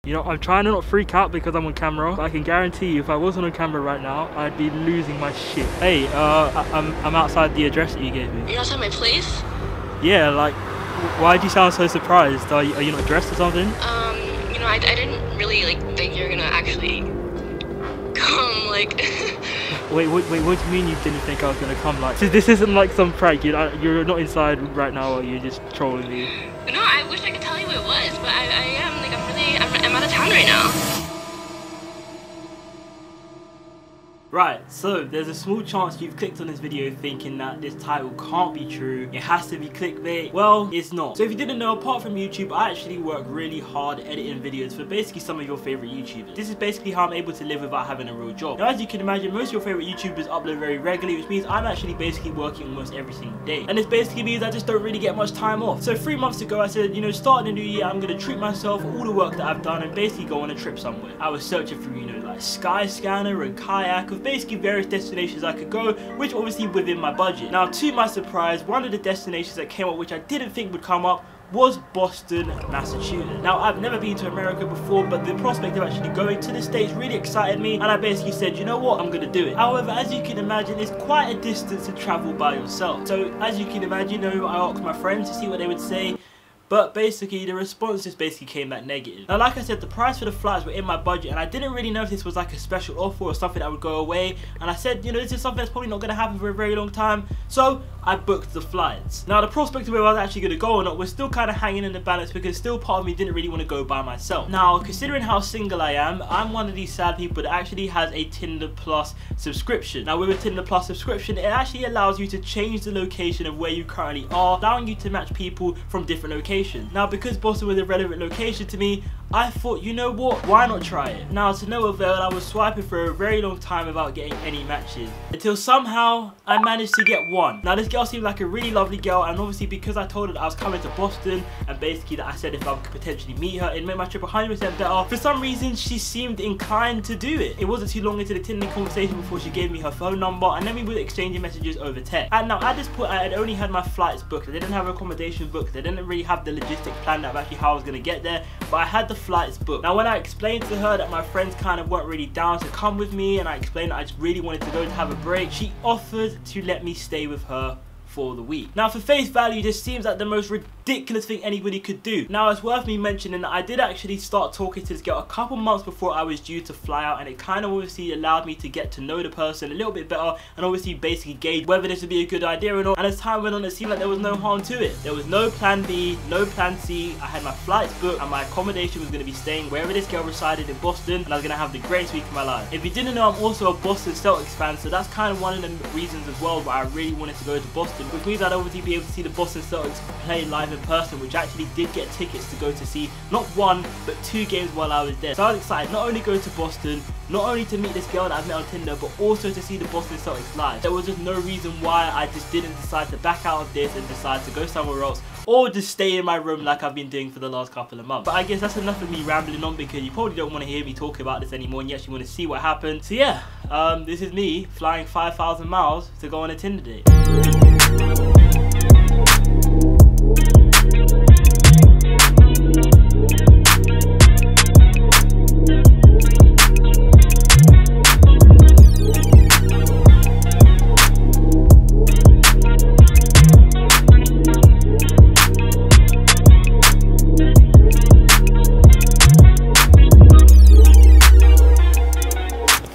You know, I'm trying to not freak out because I'm on camera, but I can guarantee you if I wasn't on camera right now, I'd be losing my shit. Hey, I'm outside the address that you gave me. You're outside my place? Yeah, like, why do you sound so surprised? Are you not dressed or something? You know, I didn't really, like, think you're gonna actually come, like... Wait, what do you mean you didn't think I was gonna come? Like, this isn't like some prank. You're not inside right now, or you're just trolling me. No, I wish I could tell you what it was, but I am, like, I'm out of town right now. Right, so there's a small chance you've clicked on this video thinking that this title can't be true, it has to be clickbait. Well, it's not. So if you didn't know, apart from YouTube, I actually work really hard editing videos for basically some of your favorite YouTubers. This is basically how I'm able to live without having a real job. Now, as you can imagine, most of your favorite YouTubers upload very regularly, which means I'm actually basically working almost every single day. And this basically means I just don't really get much time off. So 3 months ago, I said, you know, starting the new year, I'm gonna treat myself for all the work that I've done and basically go on a trip somewhere. I was searching through, you know, like Skyscanner and Kayak, of basically various destinations I could go, which obviously within my budget. Now, to my surprise, one of the destinations that came up, which I didn't think would come up, was Boston, Massachusetts. Now, I've never been to America before, but the prospect of actually going to the States really excited me, and I basically said, you know what, I'm gonna do it. However, as you can imagine, it's quite a distance to travel by yourself. So, as you can imagine, you know, I asked my friends to see what they would say, but basically the response just basically came back negative. Now, like I said, the price for the flights were in my budget, and I didn't really know if this was like a special offer or something that would go away, and I said, you know, this is something that's probably not going to happen for a very long time, so I booked the flights. Now, the prospect of whether I was actually going to go or not was still kind of hanging in the balance, because still part of me didn't really want to go by myself. Now, considering how single I am, I'm one of these sad people that actually has a Tinder Plus subscription. Now, with a Tinder Plus subscription, it actually allows you to change the location of where you currently are, allowing you to match people from different locations. Now, because Boston was a relevant location to me, I thought, you know what, why not try it? Now, to no avail, I was swiping for a very long time without getting any matches, until somehow I managed to get one. Now, this girl seemed like a really lovely girl, and obviously because I told her that I was coming to Boston, and basically that I said if I could potentially meet her, it'd make my trip 100% better, for some reason she seemed inclined to do it. It wasn't too long into the Tinder conversation before she gave me her phone number, and then we were exchanging messages over text. And now, at this point, I had only had my flights booked. I didn't have accommodation booked. I didn't really have the logistics planned out of actually how I was going to get there, but I had the flights booked. Now, when I explained to her that my friends kind of weren't really down to come with me, and I explained that I just really wanted to go to have a break, she offered to let me stay with her for the week. Now, for face value, this seems like the most ridiculous thing anybody could do. Now, it's worth me mentioning that I did actually start talking to this girl a couple months before I was due to fly out, and it kind of obviously allowed me to get to know the person a little bit better, and obviously basically gauge whether this would be a good idea or not. And as time went on, it seemed like there was no harm to it. There was no plan B, no plan C. I had my flights booked, and my accommodation was going to be staying wherever this girl resided in Boston, and I was going to have the greatest week of my life. If you didn't know, I'm also a Boston Celtics fan, so that's kind of one of the reasons as well why I really wanted to go to Boston, which means I'd obviously be able to see the Boston Celtics play live in person, which I actually did get tickets to go to see not one but 2 games while I was there. So I was excited not only go to Boston, not only to meet this girl that I've met on Tinder, but also to see the Boston Celtics live. There was just no reason why I just didn't decide to back out of this and decide to go somewhere else, or just stay in my room like I've been doing for the last couple of months. But I guess that's enough of me rambling on, because you probably don't want to hear me talk about this anymore and you actually want to see what happened. So yeah, this is me flying 5,000 miles to go on a Tinder date.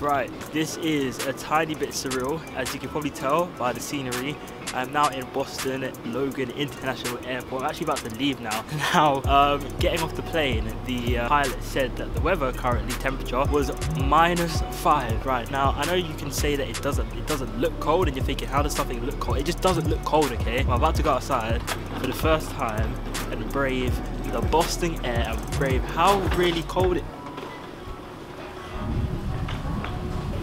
Right, this is a tiny bit surreal, as you can probably tell by the scenery. I'm now in Boston Logan International Airport. I'm actually about to leave now. Now, getting off the plane, the pilot said that the weather currently, temperature, was -5. Right, now, I know you can say that it doesn't look cold, and you're thinking, how does something look cold? It just doesn't look cold, okay? I'm about to go outside for the first time and brave the Boston air and brave how really cold it is.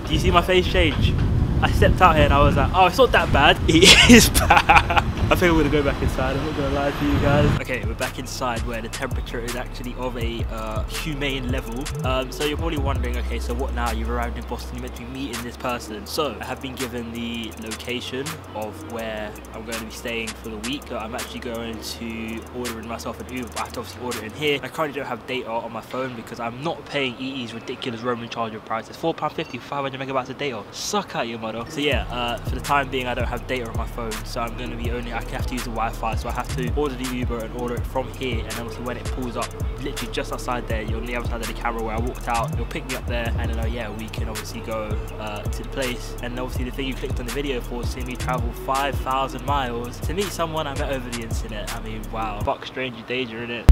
Do you see my face change? I stepped out here and I was like, oh, it's not that bad. It is bad. I think I'm gonna go back inside, I'm not gonna lie to you guys. Okay, we're back inside where the temperature is actually of a humane level. So you're probably wondering, okay, so what now? You've arrived in Boston, you're meant to be meeting this person. So I have been given the location of where I'm going to be staying for the week. I'm actually going to order in myself an Uber, but I have to obviously order it in here. I currently don't have data on my phone because I'm not paying EE's ridiculous roaming charge of prices. £4.50 for 500 megabytes of data. Suck out your mother. So yeah, for the time being I don't have data on my phone, so I'm going to be I have to use the Wi-Fi, so I have to order the Uber and order it from here, and obviously when it pulls up literally just outside there, you're on the other side of the camera where I walked out, it'll pick me up there, and then yeah, we can obviously go to the place. And obviously the thing you clicked on the video for is seeing me travel 5,000 miles to meet someone I met over the internet. I mean, wow, fuck stranger danger, innit?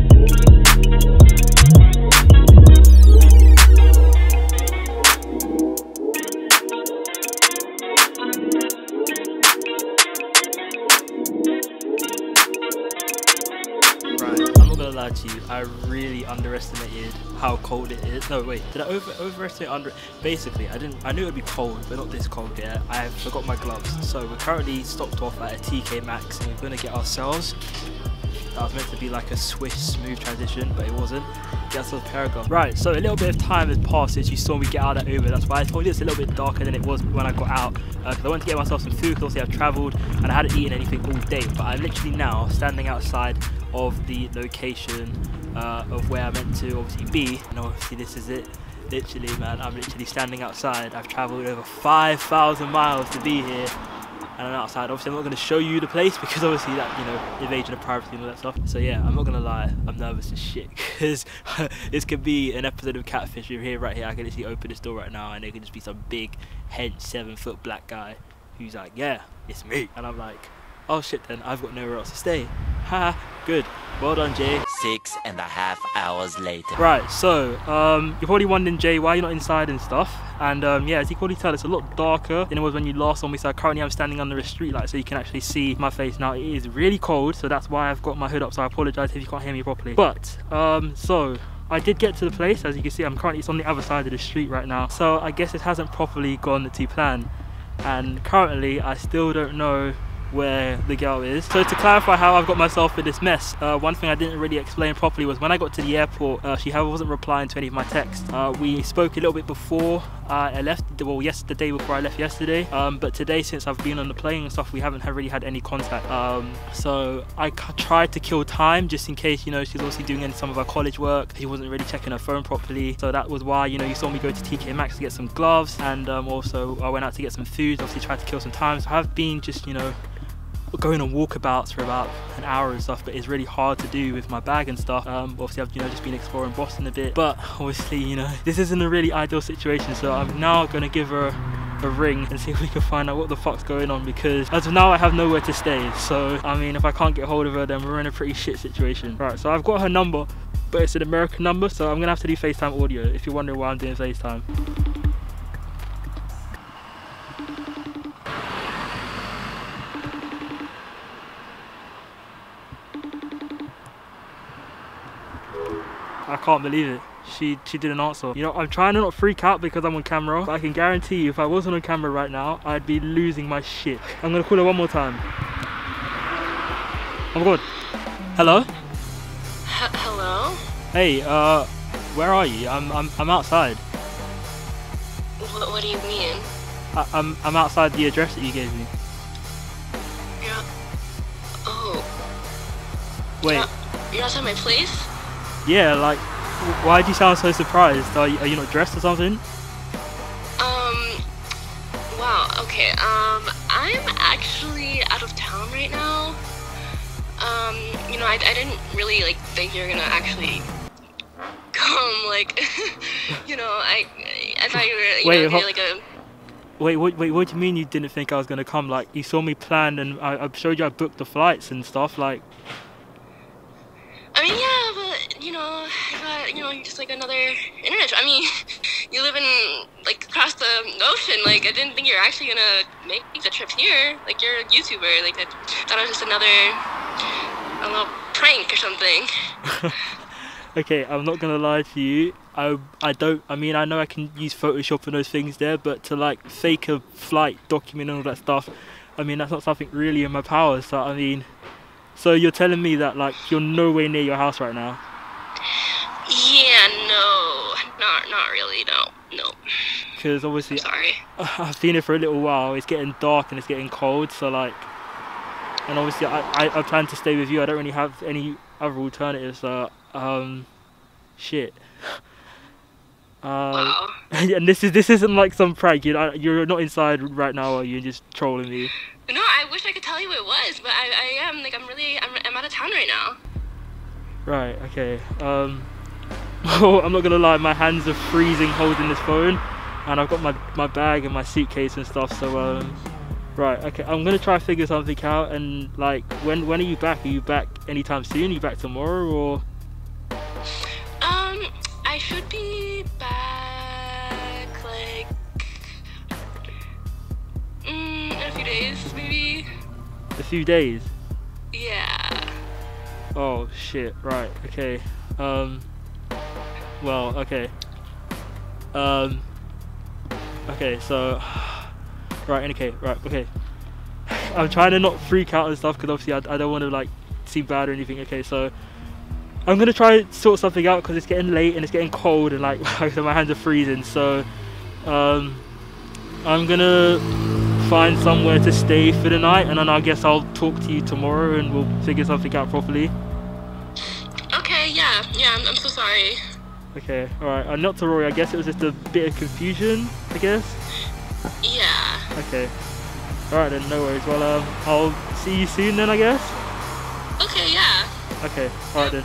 To you, I really underestimated how cold it is. No wait, did I overestimate basically I knew it would be cold, but not this cold yet. I forgot my gloves, so we're currently stopped off at a TK Maxx and we're gonna get ourselves, that was meant to be like a swish smooth transition, but it wasn't, get ourselves a pair of gloves. Right, so a little bit of time has passed since you saw me get out of that Uber. That's why I told you it's a little bit darker than it was when I got out, because I went to get myself some food, because obviously I've travelled and I hadn't eaten anything all day. But I'm literally now standing outside of the location of where I meant to obviously be, and obviously this is it. Literally, man, I'm literally standing outside. I've travelled over 5,000 miles to be here, and I'm outside. Obviously I'm not going to show you the place because obviously that, you know, invasion of privacy and all that stuff. So yeah, I'm not going to lie, I'm nervous as shit because this could be an episode of Catfish. You're here, right here, I can literally open this door right now and there could just be some big hench 7-foot black guy who's like, yeah, it's me, and I'm like, oh shit, then I've got nowhere else to stay. Ha, good. Well done, Jay. 6.5 hours later. Right, so you're probably wondering, Jay, why you're not inside and stuff. And yeah, as you can probably tell, it's a lot darker than it was when you last saw me. So currently I'm standing under a street light, so you can actually see my face now. It is really cold, so that's why I've got my hood up. So I apologise if you can't hear me properly. But so I did get to the place. As you can see, it's on the other side of the street right now. So I guess it hasn't properly gone to plan. And currently I still don't know where the girl is. So to clarify how I've got myself in this mess, one thing I didn't really explain properly was when I got to the airport, she wasn't replying to any of my texts. We spoke a little bit before I left, well, the day before I left yesterday, but today, since I've been on the plane and stuff, we haven't really had any contact. So I tried to kill time just in case, you know, she's obviously doing some of her college work. She wasn't really checking her phone properly, so that was why, you know, you saw me go to TK Maxx to get some gloves, and also I went out to get some food. Obviously tried to kill some time, so I've been just, you know, going on walkabouts for about an hour and stuff, but it's really hard to do with my bag and stuff. Obviously I've, you know, just been exploring Boston a bit, but obviously, you know, this isn't a really ideal situation, so I'm now gonna give her a ring and see if we can find out what the fuck's going on, because as of now I have nowhere to stay. So I mean, if I can't get hold of her, then we're in a pretty shit situation. Right, so I've got her number, but it's an American number, so I'm gonna have to do FaceTime audio if you're wondering why I'm doing FaceTime. I can't believe it. She didn't answer. You know, I'm trying to not freak out because I'm on camera, but I can guarantee you if I wasn't on camera right now, I'd be losing my shit. I'm gonna call her one more time. Oh my god. Hello? Hello? Hey, where are you? I'm outside. What do you mean? I'm outside the address that you gave me. Yeah. Oh. Wait. You're outside my place? Yeah, like, why do you sound so surprised? Are you not dressed or something? Wow, okay, I'm actually out of town right now. You know, I didn't really, like, think you were gonna actually come, like, you know, I thought you were, you know, like a... Wait, what do you mean you didn't think I was gonna come? Like, you saw me plan and I showed you I booked the flights and stuff, like... I mean, yeah, but, you know, I thought, you know, you're just like another internet. I mean, you live in, like, across the ocean. Like, I didn't think you were actually gonna make the trip here. Like, you're a YouTuber. Like, I thought it was just a little prank or something. Okay, I'm not gonna lie to you. I mean, I know I can use Photoshop and those things there, but to, like, fake a flight, document and all that stuff, I mean, that's not something really in my power. So I mean, so you're telling me that like you're nowhere near your house right now? Yeah, no, not really, no. Because obviously, I'm sorry. I've been here for a little while. It's getting dark and it's getting cold. So like, and obviously I plan to stay with you. I don't really have any other alternatives. Shit. Wow. And this isn't like some prank. You're not inside right now, are you? You're just trolling me. No, I wish I could tell you it was, but I am, like, I'm out of town right now. Right, okay. Oh, I'm not gonna lie, my hands are freezing holding this phone, and I've got my bag and my suitcase and stuff, so right, okay, I'm gonna try to figure something out. And like, when are you back? Are you back anytime soon? Are you back tomorrow, or? I should be back, like, in a few days, maybe. A few days? Yeah. Oh shit, right, okay. Well, okay. Okay, so right, okay. I'm trying to not freak out and stuff because obviously I don't want to like seem bad or anything. Okay, so I'm gonna try to sort something out because it's getting late and it's getting cold and like my hands are freezing. So I'm gonna find somewhere to stay for the night, and then I guess I'll talk to you tomorrow and we'll figure something out properly. Okay, yeah, I'm so sorry. Okay, alright, not to worry, I guess it was just a bit of confusion, I guess? Yeah. Okay. Alright then, no worries. Well, I'll see you soon then, I guess? Okay, yeah. Okay, alright then.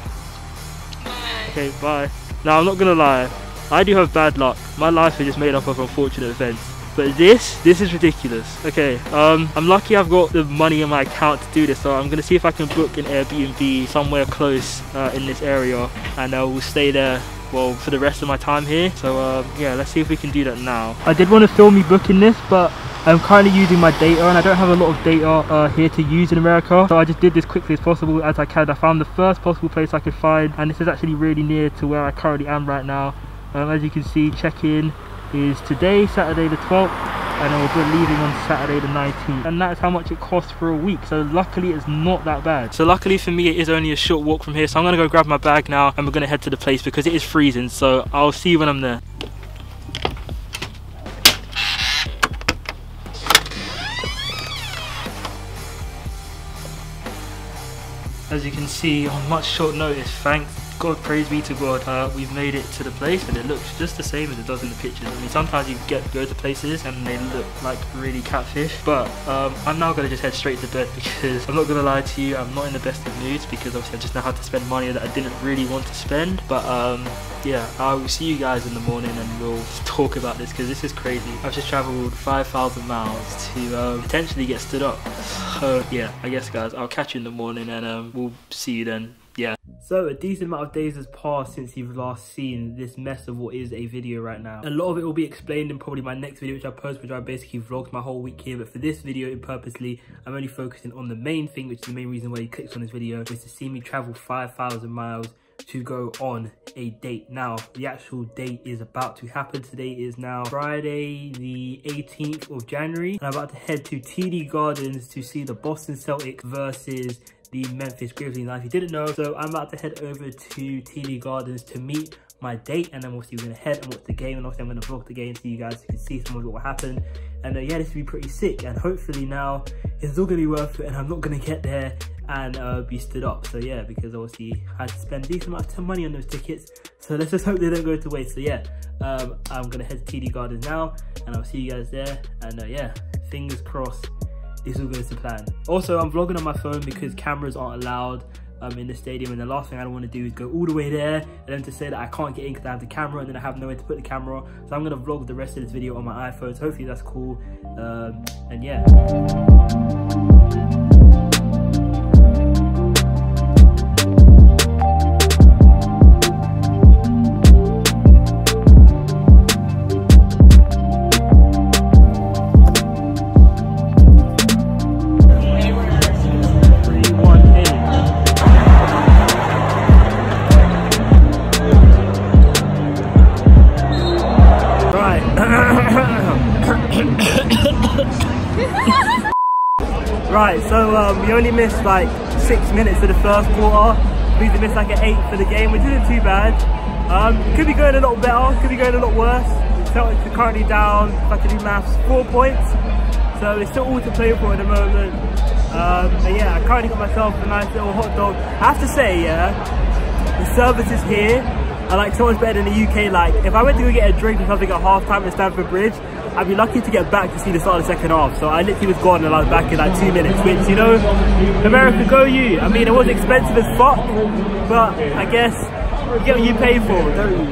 Bye. Okay, bye. Now, I'm not gonna lie, I do have bad luck. My life is just made up of unfortunate events. But this is ridiculous. Okay, I'm lucky I've got the money in my account to do this, so I'm gonna see if I can book an Airbnb somewhere close in this area, and we'll stay there, well, for the rest of my time here. So yeah, let's see if we can do that now. I did want to film me booking this, but I'm currently using my data and I don't have a lot of data here to use in America, so I just did this quickly as possible as I can. I found the first possible place I could find, and this is actually really near to where I currently am right now. As you can see, check-in is today, Saturday the 12th, and then we'll be leaving on Saturday the 19th, and that's how much it costs for a week. So luckily it's not that bad. So luckily for me it is only a short walk from here, so I'm gonna go grab my bag now and we're gonna head to the place because it is freezing. So I'll see you when I'm there. As you can see, on much short notice, thank God, praise be to God, we've made it to the place, and it looks just the same as it does in the pictures. I mean, sometimes you go to places and they look like really catfish, but I'm now going to just head straight to bed because I'm not going to lie to you, I'm not in the best of moods because obviously I just know how to spend money that I didn't really want to spend. But yeah, I will see you guys in the morning and we'll talk about this because this is crazy. I've just travelled 5,000 miles to potentially get stood up. So yeah, I guess guys, I'll catch you in the morning and we'll see you then. Yeah. So a decent amount of days has passed since you've last seen this mess of what is a video right now. A lot of it will be explained in probably my next video which I post, which I basically vlogged my whole week here. But for this video purposely, I'm only focusing on the main thing, which is the main reason why you clicked on this video, is to see me travel 5,000 miles to go on a date. Now, the actual date is about to happen. Today is now Friday the 18th of January. And I'm about to head to TD Gardens to see the Boston Celtics versus the Memphis Grizzlies. Now, if you didn't know, so I'm about to head over to TD Gardens to meet my date, and then obviously we're gonna head and watch the game, and obviously I'm gonna vlog the game so you guys can see some of what will happen. And yeah, this will be pretty sick, and hopefully now it's all gonna be worth it and I'm not gonna get there and be stood up. So yeah, because obviously I had to spend a decent amount of money on those tickets, so let's just hope they don't go to waste. So yeah, I'm gonna head to TD Gardens now and I'll see you guys there. And yeah, fingers crossed this all goes to plan. Also, I'm vlogging on my phone because cameras aren't allowed in the stadium, and the last thing I don't want to do is go all the way there and then to say that I can't get in because I have the camera and then I have nowhere to put the camera. So I'm going to vlog the rest of this video on my iPhone, so hopefully that's cool. And yeah. Right, so we only missed like 6 minutes of the first quarter. We missed like an 8 for the game, which isn't too bad. Could be going a lot better, could be going a lot worse. Celtics are currently down, if I can do maths, 4 points. So it's still all to play for at the moment. But yeah, I currently got myself a nice little hot dog. I have to say, yeah, the services here are like so much better than the UK. Like, if I went to go get a drink or something at half time at Stamford Bridge, I'd be lucky to get back to see the start of the second half. So I literally was gone and I was back in like 2 minutes, which, you know, America, go you. I mean, it was expensive as fuck, but I guess you get what you pay for, don't you?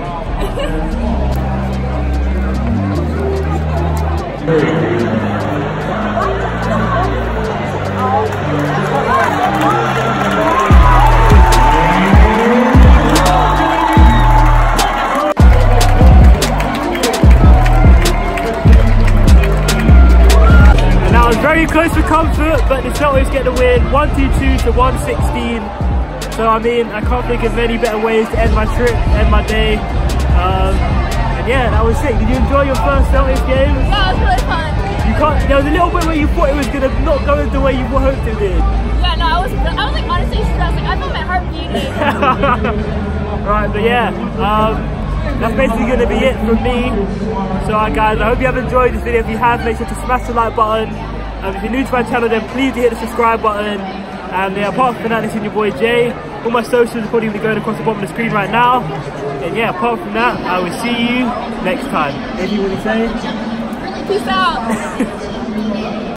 Very close for comfort, but the Celtics get the win, 122 to 116. So I mean, I can't think of any better ways to end my trip, end my day. And yeah, that was sick. Did you enjoy your first Celtics game? Yeah, it was really fun. You can't. There was a little bit where you thought it was gonna not go the way you hoped it did. Yeah, no, I was like honestly stressed. Like I felt my heart beating. Right, but yeah. That's basically going to be it from me. So guys, I hope you have enjoyed this video. If you have, make sure to smash the like button. If you're new to my channel, then please do hit the subscribe button. And yeah, apart from that, this is your boy Jay. All my socials are probably going to be going across the bottom of the screen right now. And yeah, apart from that, I will see you next time. Anything you want to say? Peace out.